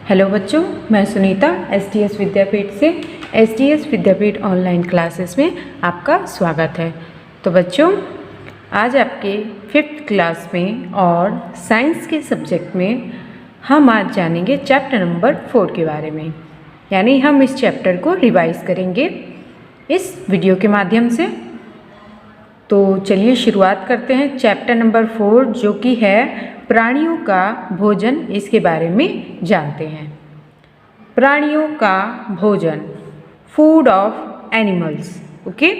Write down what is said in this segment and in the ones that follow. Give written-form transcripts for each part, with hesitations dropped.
Hello बच्चों, मैं Sunita STS विद्यापीठ से एसटीएस विद्यापीठ ऑनलाइन क्लासेस में आपका स्वागत है। तो बच्चों, आज आपके 5th क्लास में और साइंस के सब्जेक्ट में हम आज जानेंगे चैप्टर नंबर 4 के बारे में, यानी हम इस चैप्टर को रिवाइज करेंगे इस वीडियो के माध्यम से। तो चलिए शुरुआत करते हैं चैप्टर नंबर 4, जो कि है प्राणियों का भोजन। इसके बारे में जानते हैं। प्राणियों का भोजन, फूड ऑफ एनिमल्स। ओके,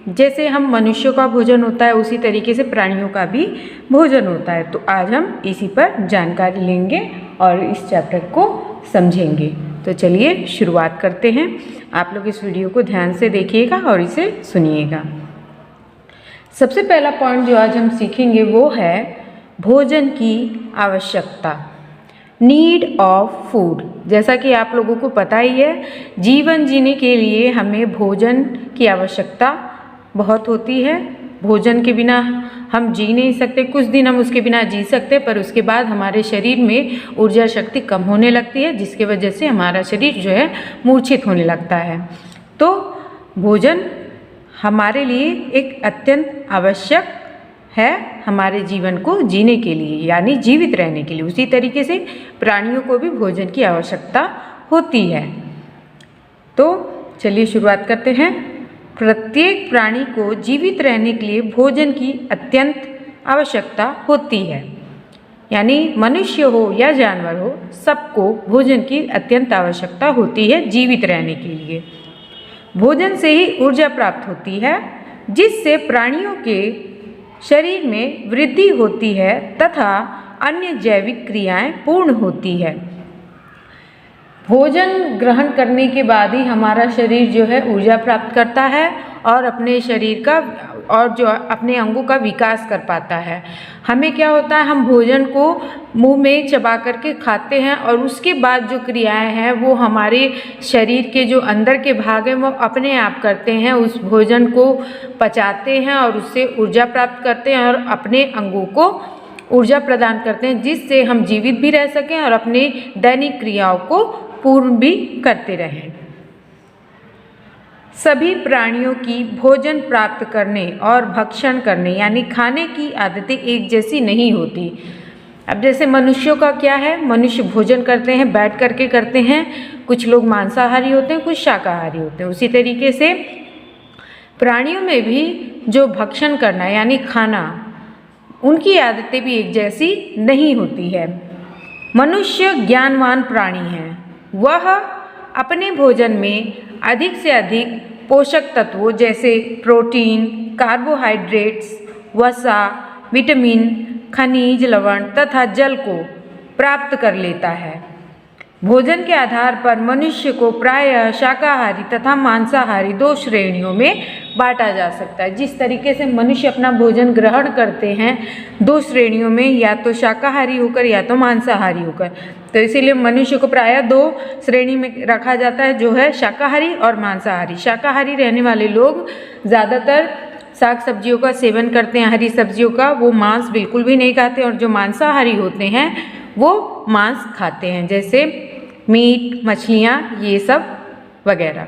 जैसे हम मनुष्यों का भोजन होता है उसी तरीके से प्राणियों का भी भोजन होता है। तो आज हम इसी पर जानकारी लेंगे और इस चैप्टर को समझेंगे। तो चलिए शुरुआत करते हैं। आप लोग इस वीडियो को ध्यान से देखिएगा और इसे सुनिएगा। सबसे पहला पॉइंट जो आज हम सीखेंगे वो है भोजन की आवश्यकता, नीड ऑफ फूड। जैसा कि आप लोगों को पता ही है, जीवन जीने के लिए हमें भोजन की आवश्यकता बहुत होती है। भोजन के बिना हम जी नहीं सकते। कुछ दिन हम उसके बिना जी सकते, पर उसके बाद हमारे शरीर में ऊर्जा शक्ति कम होने लगती है, जिसके वजह से हमारा शरीर जो है मूर्छित होने लगता है। तो भोजन हमारे लिए एक अत्यंत आवश्यक है हमारे जीवन को जीने के लिए, यानी जीवित रहने के लिए। उसी तरीके से प्राणियों को भी भोजन की आवश्यकता होती है। तो चलिए शुरुआत करते हैं। प्रत्येक प्राणी को जीवित रहने के लिए भोजन की अत्यंत आवश्यकता होती है, यानी मनुष्य हो या जानवर हो, सबको भोजन की अत्यंत आवश्यकता होती है जीवित रहने के लिए। भोजन से ही ऊर्जा प्राप्त होती है, जिससे प्राणियों के शरीर में वृद्धि होती है तथा अन्य जैविक क्रियाएं पूर्ण होती है। भोजन ग्रहण करने के बाद ही हमारा शरीर जो है ऊर्जा प्राप्त करता है और अपने शरीर का और जो अपने अंगों का विकास कर पाता है। हमें क्या होता है, हम भोजन को मुंह में चबा करके खाते हैं और उसके बाद जो क्रियाएं हैं वो हमारे शरीर के जो अंदर के भाग हैं वो अपने आप करते हैं, उस भोजन को पचाते हैं और उससे ऊर्जा प्राप्त करते हैं और अपने अंगों को ऊर्जा प्रदान करते हैं, जिससे हम जीवित भी रह सकें और अपने दैनिक क्रियाओं को पूर्ण भी करते रहें। सभी प्राणियों की भोजन प्राप्त करने और भक्षण करने यानी खाने की आदतें एक जैसी नहीं होती। अब जैसे मनुष्यों का क्या है, मनुष्य भोजन करते हैं बैठ करके करते हैं। कुछ लोग मांसाहारी होते हैं, कुछ शाकाहारी होते हैं। उसी तरीके से प्राणियों में भी जो भक्षण करना यानी खाना, उनकी आदतें भी एक जैसी नहीं होती है। मनुष्य ज्ञानवान प्राणी है। वह अपने भोजन में अधिक से अधिक पोषक तत्वों जैसे प्रोटीन, कार्बोहाइड्रेट्स, वसा, विटामिन, खनिज, लवण तथा जल को प्राप्त कर लेता है। भोजन के आधार पर मनुष्य को प्रायः शाकाहारी तथा मांसाहारी 2 श्रेणियों में बांटा जा सकता है। जिस तरीके से मनुष्य अपना भोजन ग्रहण करते हैं 2 श्रेणियों में, या तो शाकाहारी होकर या तो मांसाहारी होकर। तो इसीलिए मनुष्य को प्रायः 2 श्रेणी में रखा जाता है, जो है शाकाहारी और मांसाहारी। शाकाहारी रहने वाले लोग ज़्यादातर साग सब्जियों का सेवन करते हैं, हरी सब्जियों का। वो मांस बिल्कुल भी नहीं खाते। और जो मांसाहारी होते हैं वो मांस खाते हैं, जैसे मीट, मछलियाँ, ये सब वगैरह।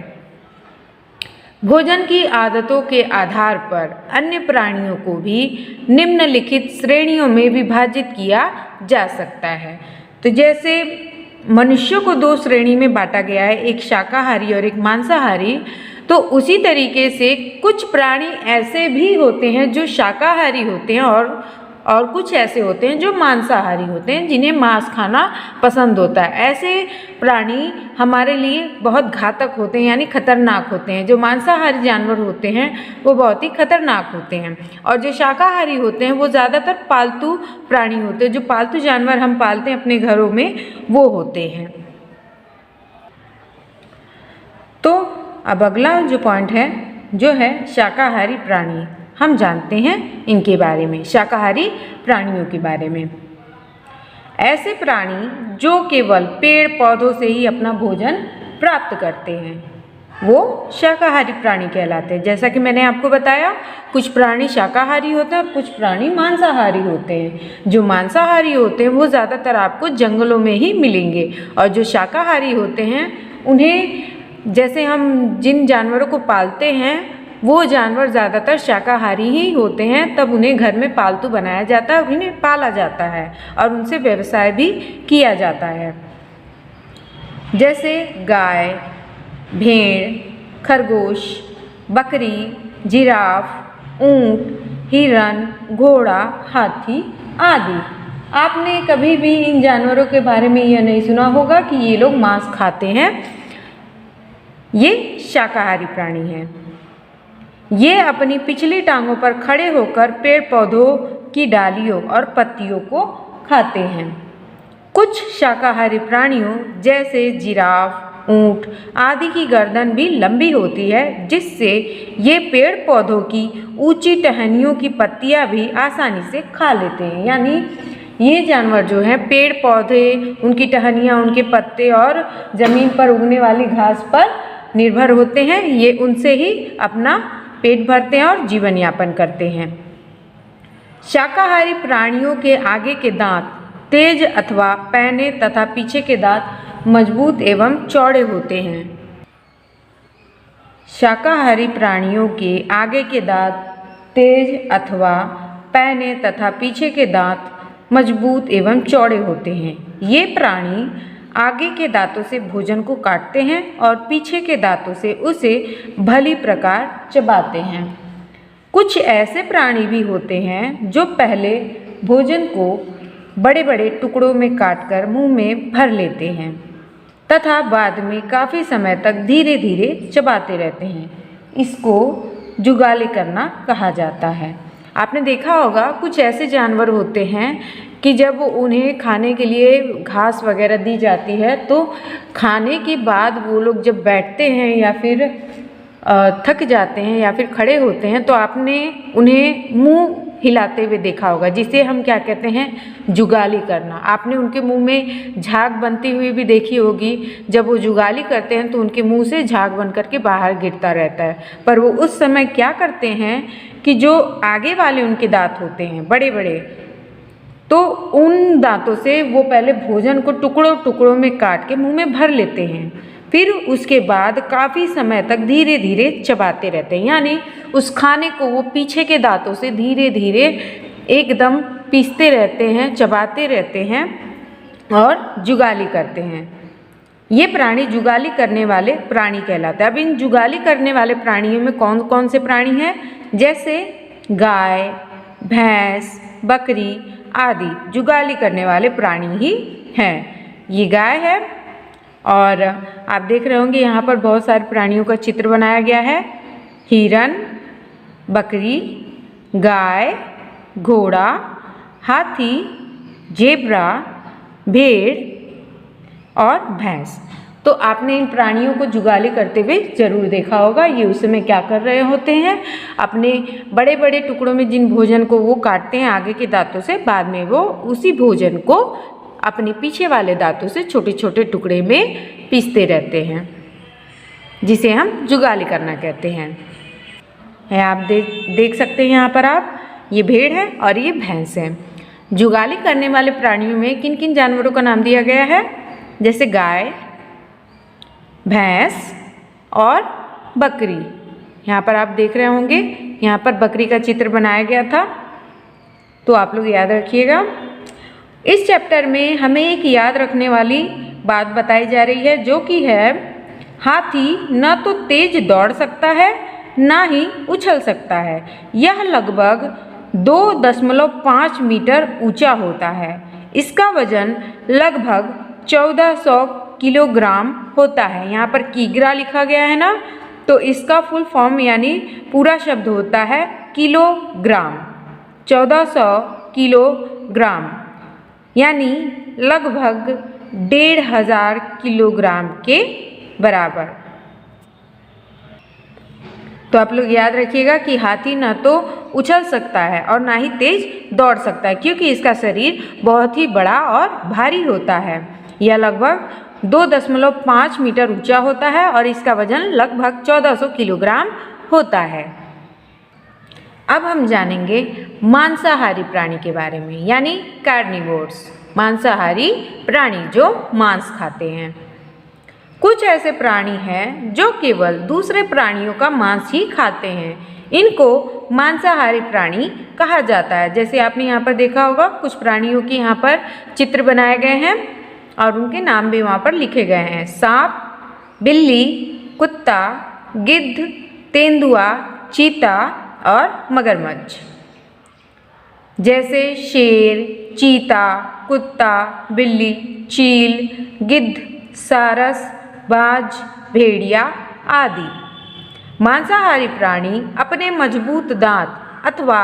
भोजन की आदतों के आधार पर अन्य प्राणियों को भी निम्नलिखित श्रेणियों में विभाजित किया जा सकता है। तो जैसे मनुष्यों को 2 श्रेणी में बांटा गया है, एक शाकाहारी और एक मांसाहारी, तो उसी तरीके से कुछ प्राणी ऐसे भी होते हैं जो शाकाहारी होते हैं और कुछ ऐसे होते हैं जो मांसाहारी होते हैं, जिन्हें मांस खाना पसंद होता है। ऐसे प्राणी हमारे लिए बहुत घातक होते हैं, यानी खतरनाक होते हैं। जो मांसाहारी जानवर होते हैं वो बहुत ही खतरनाक होते हैं, और जो शाकाहारी होते हैं वो ज़्यादातर पालतू प्राणी होते हैं। जो पालतू जानवर हम पालते हैं अपने घरों में, वो होते हैं। तो अब अगला जो पॉइंट है, जो है शाकाहारी प्राणी, हम जानते हैं इनके बारे में, शाकाहारी प्राणियों के बारे में। ऐसे प्राणी जो केवल पेड़ पौधों से ही अपना भोजन प्राप्त करते हैं। वो शाकाहारी प्राणी कहलाते हैं। जैसा कि मैंने आपको बताया, कुछ प्राणी शाकाहारी होते हैं और कुछ प्राणी मांसाहारी होते हैं। जो मांसाहारी होते हैं वो ज़्यादातर आपको जंगलों में ही मिलेंगे, और जो शाकाहारी होते हैं उन्हें, जैसे हम जिन जानवरों को पालते हैं वो जानवर ज़्यादातर शाकाहारी ही होते हैं, तब उन्हें घर में पालतू बनाया जाता है, उन्हें पाला जाता है और उनसे व्यवसाय भी किया जाता है। जैसे गाय, भेड़, खरगोश, बकरी, जिराफ, ऊंट, हिरन, घोड़ा, हाथी आदि। आपने कभी भी इन जानवरों के बारे में यह नहीं सुना होगा कि ये लोग मांस खाते हैं। ये शाकाहारी प्राणी हैं। ये अपनी पिछली टांगों पर खड़े होकर पेड़ पौधों की डालियों और पत्तियों को खाते हैं। कुछ शाकाहारी प्राणियों जैसे जिराफ, ऊंट आदि की गर्दन भी लंबी होती है, जिससे ये पेड़ पौधों की ऊंची टहनियों की पत्तियां भी आसानी से खा लेते हैं। यानी ये जानवर जो हैं पेड़ पौधे, उनकी टहनियाँ, उनके पत्ते और ज़मीन पर उगने वाली घास पर निर्भर होते हैं। ये उनसे ही अपना पेट भरते हैं और जीवन यापन करते हैं। शाकाहारी प्राणियों के आगे के दांत तेज अथवा पैने तथा पीछे के दांत मजबूत एवं चौड़े होते हैं। शाकाहारी प्राणियों के आगे के दांत तेज अथवा पैने तथा पीछे के दांत मजबूत एवं चौड़े होते हैं। ये प्राणी आगे के दांतों से भोजन को काटते हैं और पीछे के दांतों से उसे भली प्रकार चबाते हैं। कुछ ऐसे प्राणी भी होते हैं जो पहले भोजन को बड़े बड़े टुकड़ों में काटकर मुंह में भर लेते हैं तथा बाद में काफ़ी समय तक धीरे धीरे चबाते रहते हैं। इसको जुगाली करना कहा जाता है। आपने देखा होगा कुछ ऐसे जानवर होते हैं कि जब उन्हें खाने के लिए घास वगैरह दी जाती है तो खाने के बाद वो लोग जब बैठते हैं या फिर थक जाते हैं या फिर खड़े होते हैं तो आपने उन्हें मुंह हिलाते हुए देखा होगा, जिसे हम क्या कहते हैं, जुगाली करना। आपने उनके मुंह में झाग बनती हुई भी देखी होगी। जब वो जुगाली करते हैं तो उनके मुंह से झाग बन करके बाहर गिरता रहता है। पर वो उस समय क्या करते हैं कि जो आगे वाले उनके दांत होते हैं बड़े बड़े, तो उन दांतों से वो पहले भोजन को टुकड़ों टुकड़ों में काट के मुंह में भर लेते हैं। फिर उसके बाद काफ़ी समय तक धीरे धीरे चबाते रहते हैं। यानी उस खाने को वो पीछे के दांतों से धीरे धीरे एकदम पीसते रहते हैं, चबाते रहते हैं और जुगाली करते हैं। ये प्राणी जुगाली करने वाले प्राणी कहलाते हैं। अब इन जुगाली करने वाले प्राणियों में कौन कौन से प्राणी हैं? जैसे गाय, भैंस, बकरी आदि जुगाली करने वाले प्राणी ही हैं। ये गाय है और आप देख रहे होंगे यहाँ पर बहुत सारे प्राणियों का चित्र बनाया गया है। हिरन, बकरी, गाय, घोड़ा, हाथी, जेब्रा, भेड़ और भैंस। तो आपने इन प्राणियों को जुगाली करते हुए जरूर देखा होगा। ये उस समय क्या कर रहे होते हैं, अपने बड़े बड़े टुकड़ों में जिन भोजन को वो काटते हैं आगे के दांतों से, बाद में वो उसी भोजन को अपने पीछे वाले दांतों से छोटे छोटे टुकड़े में पीसते रहते हैं, जिसे हम जुगाली करना कहते हैं। आप देख सकते हैं यहाँ पर आप, ये भेड़ है और ये भैंस है। जुगाली करने वाले प्राणियों में किन किन जानवरों का नाम दिया गया है? जैसे गाय, भैंस और बकरी। यहाँ पर आप देख रहे होंगे, यहाँ पर बकरी का चित्र बनाया गया था, तो आप लोग याद रखिएगा। इस चैप्टर में हमें एक याद रखने वाली बात बताई जा रही है, जो कि है हाथी न तो तेज दौड़ सकता है ना ही उछल सकता है। यह लगभग 2.5 मीटर ऊंचा होता है। इसका वजन लगभग 1400 किलोग्राम होता है। यहाँ पर किग्रा लिखा गया है ना, तो इसका फुल फॉर्म यानी पूरा शब्द होता है किलोग्राम। 1400 किलोग्राम यानी लगभग 1500 किलोग्राम के बराबर। तो आप लोग याद रखिएगा कि हाथी ना तो उछल सकता है और ना ही तेज दौड़ सकता है, क्योंकि इसका शरीर बहुत ही बड़ा और भारी होता है। यह लगभग 2.5 मीटर ऊंचा होता है और इसका वजन लगभग 1400 किलोग्राम होता है। अब हम जानेंगे मांसाहारी प्राणी के बारे में, यानी कार्निवोर्स, मांसाहारी प्राणी जो मांस खाते हैं। कुछ ऐसे प्राणी हैं जो केवल दूसरे प्राणियों का मांस ही खाते हैं, इनको मांसाहारी प्राणी कहा जाता है। जैसे आपने यहाँ पर देखा होगा, कुछ प्राणियों के यहाँ पर चित्र बनाए गए हैं और उनके नाम भी वहाँ पर लिखे गए हैं। सांप, बिल्ली, कुत्ता, गिद्ध, तेंदुआ, चीता और मगरमच्छ। जैसे शेर, चीता, कुत्ता, बिल्ली, चील, गिद्ध, सारस, बाज, भेड़िया आदि। मांसाहारी प्राणी अपने मजबूत दांत अथवा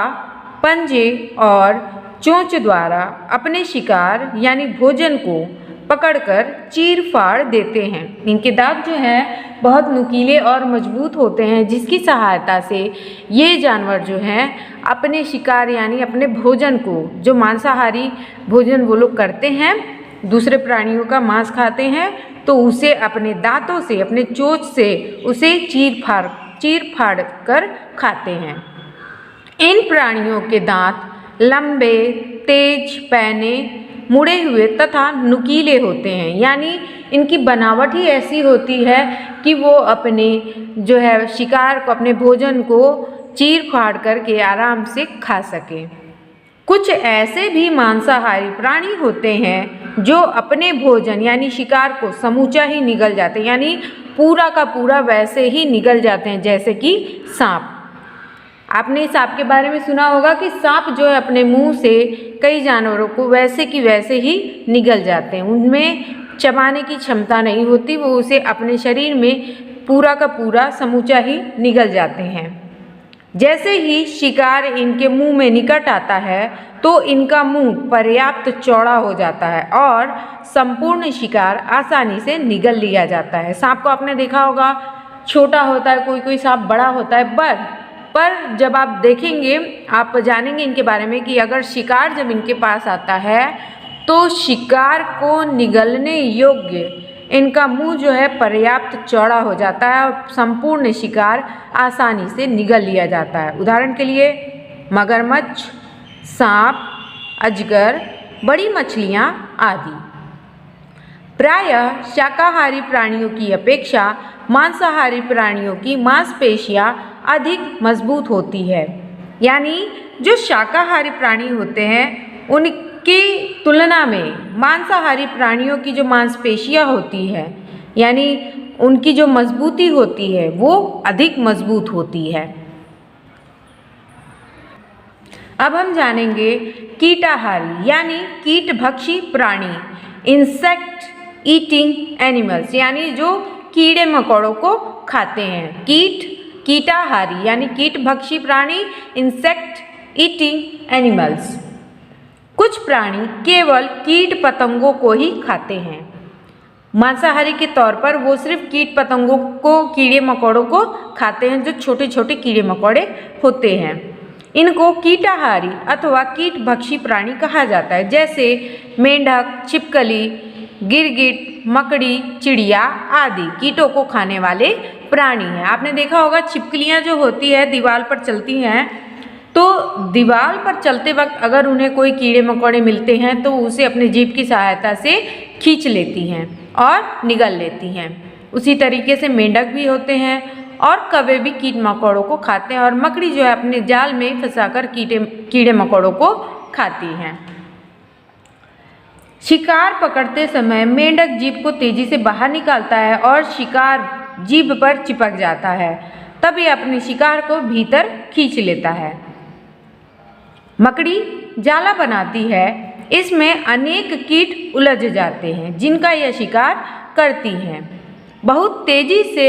पंजे और चोंच द्वारा अपने शिकार यानी भोजन को पकड़कर चीर फाड़ देते हैं। इनके दांत जो हैं बहुत नुकीले और मजबूत होते हैं, जिसकी सहायता से ये जानवर जो हैं अपने शिकार यानी अपने भोजन को, जो मांसाहारी भोजन वो लोग करते हैं, दूसरे प्राणियों का मांस खाते हैं, तो उसे अपने दांतों से, अपने चोंच से उसे चीर फाड़ कर खाते हैं। इन प्राणियों के दांत लंबे, तेज, पैने, मुड़े हुए तथा नुकीले होते हैं, यानी इनकी बनावट ही ऐसी होती है कि वो अपने जो है शिकार को, अपने भोजन को चीर फाड़ करके आराम से खा सकें। कुछ ऐसे भी मांसाहारी प्राणी होते हैं जो अपने भोजन यानी शिकार को समूचा ही निगल जाते हैं, यानी पूरा का पूरा वैसे ही निगल जाते हैं, जैसे कि सांप। आपने सांप के बारे में सुना होगा कि सांप जो है अपने मुंह से कई जानवरों को वैसे की वैसे ही निगल जाते हैं, उनमें चबाने की क्षमता नहीं होती, वो उसे अपने शरीर में पूरा का पूरा समूचा ही निगल जाते हैं। जैसे ही शिकार इनके मुंह में निकट आता है तो इनका मुंह पर्याप्त चौड़ा हो जाता है और संपूर्ण शिकार आसानी से निगल लिया जाता है। सांप को आपने देखा होगा, छोटा होता है, कोई कोई सांप बड़ा होता है, पर जब आप देखेंगे, आप जानेंगे इनके बारे में कि अगर शिकार जब इनके पास आता है तो शिकार को निगलने योग्य इनका मुंह जो है पर्याप्त चौड़ा हो जाता है और संपूर्ण शिकार आसानी से निगल लिया जाता है। उदाहरण के लिए मगरमच्छ, सांप, अजगर, बड़ी मछलियाँ आदि। प्रायः शाकाहारी प्राणियों की अपेक्षा मांसाहारी प्राणियों की मांसपेशियाँ अधिक मजबूत होती है, यानी जो शाकाहारी प्राणी होते हैं उनकी तुलना में मांसाहारी प्राणियों की जो मांसपेशियाँ होती है, यानी उनकी जो मजबूती होती है वो अधिक मजबूत होती है। अब हम जानेंगे कीटाहारी यानी कीटभक्षी प्राणी, इंसेक्ट ईटिंग एनिमल्स, यानी जो कीड़े मकोड़ों को खाते हैं। कीटाहारी यानी कीटभक्षी प्राणी, इंसेक्ट ईटिंग एनिमल्स। कुछ प्राणी केवल कीट पतंगों को ही खाते हैं। मांसाहारी के तौर पर वो सिर्फ कीट पतंगों को, कीड़े मकोड़ों को खाते हैं, जो छोटे छोटे कीड़े मकोड़े होते हैं। इनको कीटाहारी अथवा कीटभक्षी प्राणी कहा जाता है। जैसे मेंढक, छिपकली, गिरगिट, मकड़ी, चिड़िया आदि कीटों को खाने वाले प्राणी हैं। आपने देखा होगा छिपकलियाँ जो होती है दीवार पर चलती हैं, तो दीवार पर चलते वक्त अगर उन्हें कोई कीड़े मकोड़े मिलते हैं तो उसे अपनी जीभ की सहायता से खींच लेती हैं और निगल लेती हैं। उसी तरीके से मेंढक भी होते हैं और कौवे भी कीट मकोड़ों को खाते हैं, और मकड़ी जो है अपने जाल में फंसाकर कीड़े मकोड़ों को खाती हैं। शिकार पकड़ते समय मेंढक जीभ को तेजी से बाहर निकालता है और शिकार जीभ पर चिपक जाता है, तब यह अपने शिकार को भीतर खींच लेता है। मकड़ी जाला बनाती है, इसमें अनेक कीट उलझ जाते हैं जिनका यह शिकार करती हैं। बहुत तेजी से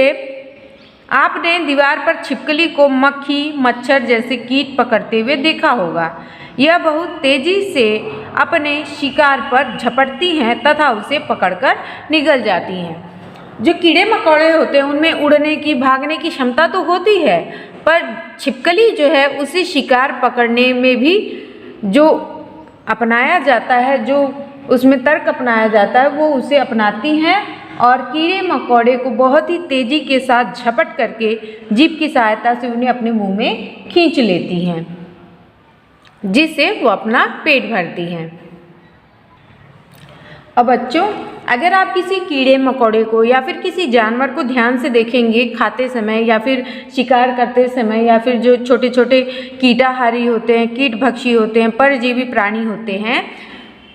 आपने दीवार पर छिपकली को मक्खी, मच्छर जैसे कीट पकड़ते हुए देखा होगा। यह बहुत तेजी से अपने शिकार पर झपटती हैं तथा उसे पकड़कर निगल जाती हैं। जो कीड़े मकोड़े होते हैं उनमें उड़ने की, भागने की क्षमता तो होती है, पर छिपकली जो है उसे शिकार पकड़ने में भी जो अपनाया जाता है, जो उसमें तर्क अपनाया जाता है वो उसे अपनाती हैं और कीड़े मकोड़े को बहुत ही तेज़ी के साथ झपट करके जीभ की सहायता से उन्हें अपने मुंह में खींच लेती हैं, जिससे वो अपना पेट भरती हैं। अब बच्चों, अगर आप किसी कीड़े मकोड़े को या फिर किसी जानवर को ध्यान से देखेंगे खाते समय या फिर शिकार करते समय, या फिर जो छोटे छोटे कीटाहारी होते हैं, कीटभक्षी होते हैं, परजीवी प्राणी होते हैं,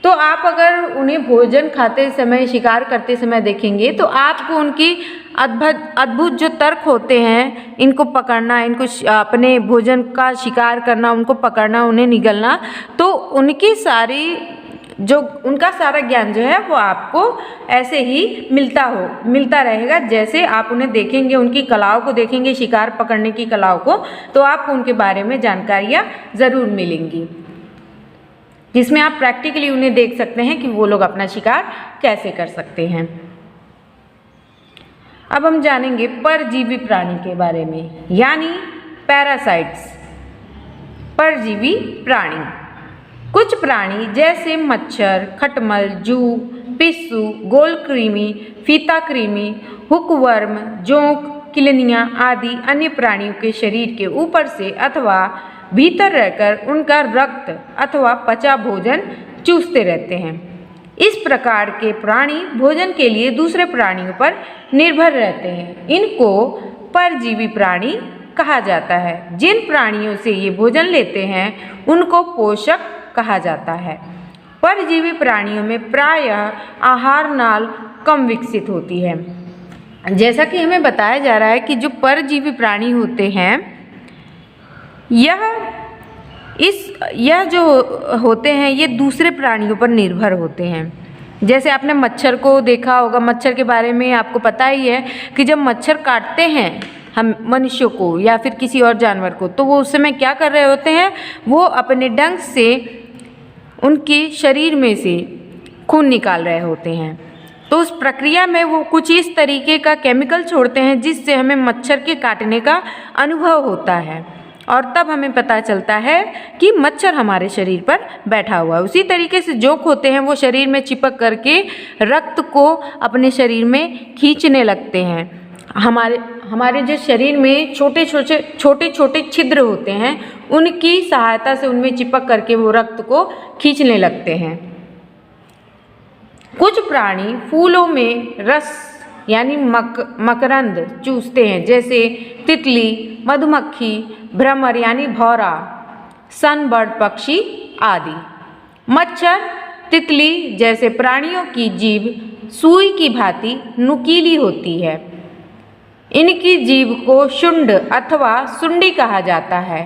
तो आप अगर उन्हें भोजन खाते समय, शिकार करते समय देखेंगे तो आपको उनकी अद्भुत जो तर्क होते हैं, इनको पकड़ना, इनको अपने भोजन का शिकार करना, उनको पकड़ना, उन्हें निगलना, तो उनकी सारी जो उनका सारा ज्ञान जो है वो आपको ऐसे ही मिलता रहेगा। जैसे आप उन्हें देखेंगे, उनकी कलाओं को देखेंगे, शिकार पकड़ने की कलाओं को, तो आपको उनके बारे में जानकारियाँ ज़रूर मिलेंगी, जिसमें आप प्रैक्टिकली उन्हें देख सकते हैं कि वो लोग अपना शिकार कैसे कर सकते हैं। अब हम जानेंगे परजीवी प्राणी के बारे में, यानी पैरासाइट्स, परजीवी प्राणी। कुछ प्राणी जैसे मच्छर, खटमल, जू, पिस्सू, गोलकृमि, फीताकृमि, हुकवर्म, जोंक, किलनियाँ आदि अन्य प्राणियों के शरीर के ऊपर से अथवा भीतर रहकर उनका रक्त अथवा पचा भोजन चूसते रहते हैं। इस प्रकार के प्राणी भोजन के लिए दूसरे प्राणियों पर निर्भर रहते हैं। इनको परजीवी प्राणी कहा जाता है। जिन प्राणियों से ये भोजन लेते हैं उनको पोषक कहा जाता है। परजीवी प्राणियों में प्रायः आहार नाल कम विकसित होती है। जैसा कि हमें बताया जा रहा है कि जो परजीवी प्राणी होते हैं, यह जो होते हैं ये दूसरे प्राणियों पर निर्भर होते हैं। जैसे आपने मच्छर को देखा होगा, मच्छर के बारे में आपको पता ही है कि जब मच्छर काटते हैं हम मनुष्यों को या फिर किसी और जानवर को, तो वो उस समय क्या कर रहे होते हैं, वो अपने डंक से उनके शरीर में से खून निकाल रहे होते हैं। तो उस प्रक्रिया में वो कुछ इस तरीके का केमिकल छोड़ते हैं जिससे हमें मच्छर के काटने का अनुभव होता है, और तब हमें पता चलता है कि मच्छर हमारे शरीर पर बैठा हुआ है। उसी तरीके से जोंक होते हैं, वो शरीर में चिपक करके रक्त को अपने शरीर में खींचने लगते हैं। हमारे जो शरीर में छोटे छोटे छिद्र होते हैं, उनकी सहायता से उनमें चिपक करके वो रक्त को खींचने लगते हैं। कुछ प्राणी फूलों में रस यानी मकरंद चूसते हैं, जैसे तितली, मधुमक्खी, भ्रमर यानी भौरा, सनबर्ड पक्षी आदि। मच्छर, तितली जैसे प्राणियों की जीभ सुई की भांति नुकीली होती है। इनकी जीभ को शुंड अथवा सुंडी कहा जाता है।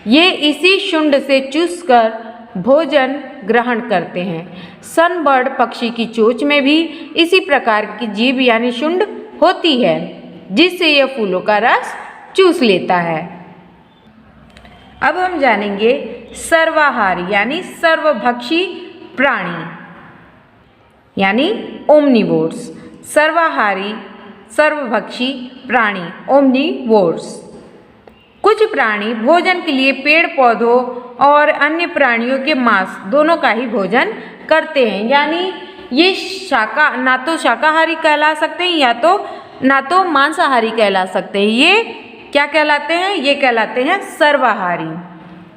ये इसी शुंड से चूसकर भोजन ग्रहण करते हैं। सनबर्ड पक्षी की चोंच में भी इसी प्रकार की जीभ यानी शुंड होती है, जिससे यह फूलों का रस चूस लेता है। अब हम जानेंगे सर्वाहारी यानी सर्वभक्षी प्राणी यानी ओमनिवोर्स। सर्वाहारी सर्वभक्षी प्राणी ओमनिवोर्स। कुछ प्राणी भोजन के लिए पेड़ पौधों और अन्य प्राणियों के मांस दोनों का ही भोजन करते हैं। यानी ये ना तो शाकाहारी कहला सकते हैं या तो ना तो मांसाहारी कहला सकते हैं। ये क्या कहलाते हैं? ये कहलाते हैं सर्वाहारी।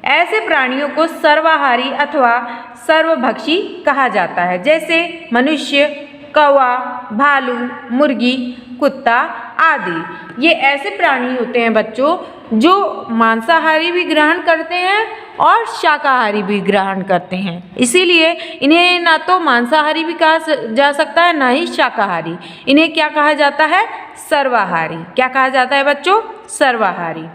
ऐसे प्राणियों को सर्वाहारी अथवा सर्वभक्षी कहा जाता है, जैसे मनुष्य, कौवा, भालू, मुर्गी, कुत्ता आदि। ये ऐसे प्राणी होते हैं बच्चों जो मांसाहारी भी ग्रहण करते हैं और शाकाहारी भी ग्रहण करते हैं। इसीलिए इन्हें ना तो मांसाहारी भी कहा जा सकता है, ना ही शाकाहारी। इन्हें क्या कहा जाता है? सर्वाहारी। क्या कहा जाता है बच्चों? सर्वाहारी।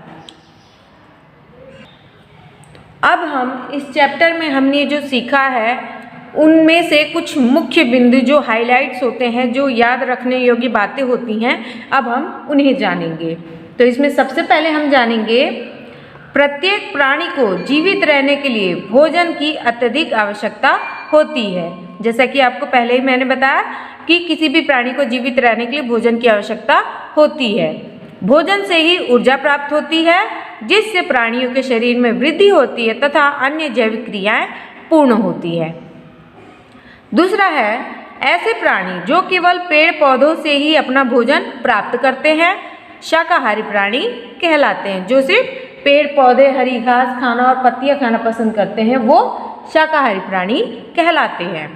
अब हम इस चैप्टर में हमने जो सीखा है उनमें से कुछ मुख्य बिंदु जो हाइलाइट्स होते हैं, जो याद रखने योग्य बातें होती हैं, अब हम उन्हें जानेंगे। तो इसमें सबसे पहले हम जानेंगे प्रत्येक प्राणी को जीवित रहने के लिए भोजन की अत्यधिक आवश्यकता होती है। जैसा कि आपको पहले ही मैंने बताया कि किसी भी प्राणी को जीवित रहने के लिए भोजन की आवश्यकता होती है। भोजन से ही ऊर्जा प्राप्त होती है, जिससे प्राणियों के शरीर में वृद्धि होती है तथा अन्य जैविक क्रियाएं पूर्ण होती है। दूसरा है ऐसे प्राणी जो केवल पेड़ पौधों से ही अपना भोजन प्राप्त करते हैं, शाकाहारी प्राणी कहलाते हैं। जो सिर्फ पेड़ पौधे हरी घास खाना और पत्तियां खाना पसंद करते हैं वो शाकाहारी प्राणी कहलाते हैं।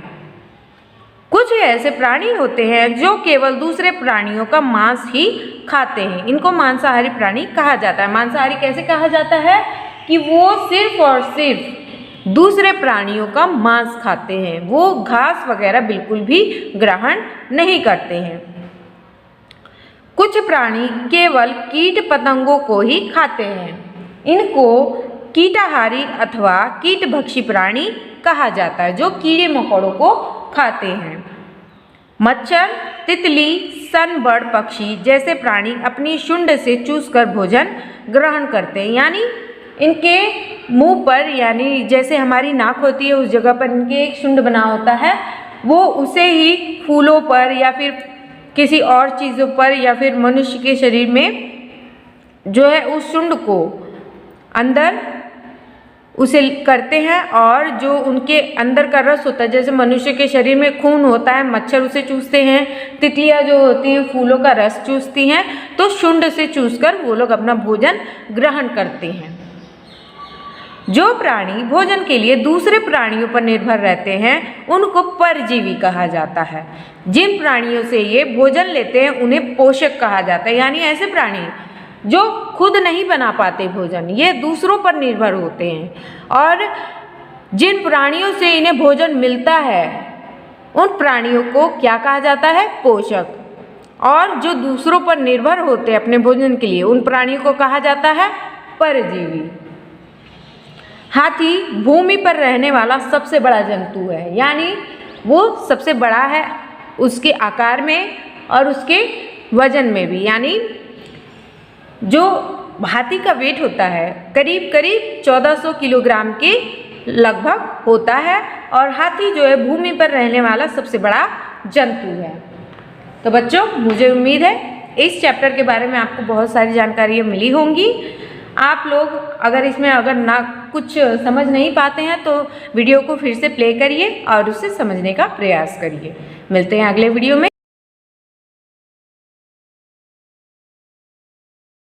कुछ ऐसे प्राणी होते हैं जो केवल दूसरे प्राणियों का मांस ही खाते हैं, इनको मांसाहारी प्राणी कहा जाता है। मांसाहारी कैसे कहा जाता है कि वो सिर्फ और सिर्फ दूसरे प्राणियों का मांस खाते हैं, वो घास वगैरह बिल्कुल भी ग्रहण नहीं करते हैं। कुछ प्राणी केवल कीट पतंगों को ही खाते हैं, इनको कीटाहारी अथवा कीटभक्षी प्राणी कहा जाता है, जो कीड़े मकोड़ों को खाते हैं। मच्छर, तितली, सनबर्ड पक्षी जैसे प्राणी अपनी शुंड से चूसकर भोजन ग्रहण करते हैं, यानी इनके मुंह पर, यानी जैसे हमारी नाक होती है उस जगह पर इनके एक शुंड बना होता है, वो उसे ही फूलों पर या फिर किसी और चीज़ों पर या फिर मनुष्य के शरीर में जो है उस शुंड को अंदर उसे करते हैं, और जो उनके अंदर का रस होता है, जैसे मनुष्य के शरीर में खून होता है, मच्छर उसे चूसते हैं, तितलियां जो होती हैं फूलों का रस चूसती हैं, तो शुंड से चूसकर वो लोग अपना भोजन ग्रहण करते हैं। जो प्राणी भोजन के लिए दूसरे प्राणियों पर निर्भर रहते हैं उनको परजीवी कहा जाता है। जिन प्राणियों से ये भोजन लेते हैं उन्हें पोषक कहा जाता है, यानी ऐसे प्राणी जो खुद नहीं बना पाते भोजन, ये दूसरों पर निर्भर होते हैं। और जिन प्राणियों से इन्हें भोजन मिलता है उन प्राणियों को क्या कहा जाता है? पोषक। और जो दूसरों पर निर्भर होते हैं अपने भोजन के लिए उन प्राणियों को कहा जाता है परजीवी। हाथी भूमि पर रहने वाला सबसे बड़ा जंतु है, यानी वो सबसे बड़ा है उसके आकार में और उसके वजन में भी, यानी जो हाथी का वेट होता है करीब करीब 1400 किलोग्राम के लगभग होता है, और हाथी जो है भूमि पर रहने वाला सबसे बड़ा जंतु है। तो बच्चों, मुझे उम्मीद है इस चैप्टर के बारे में आपको बहुत सारी जानकारियाँ मिली होंगी। आप लोग अगर ना कुछ समझ नहीं पाते हैं तो वीडियो को फिर से प्ले करिए और उसे समझने का प्रयास करिए। मिलते हैं अगले वीडियो में।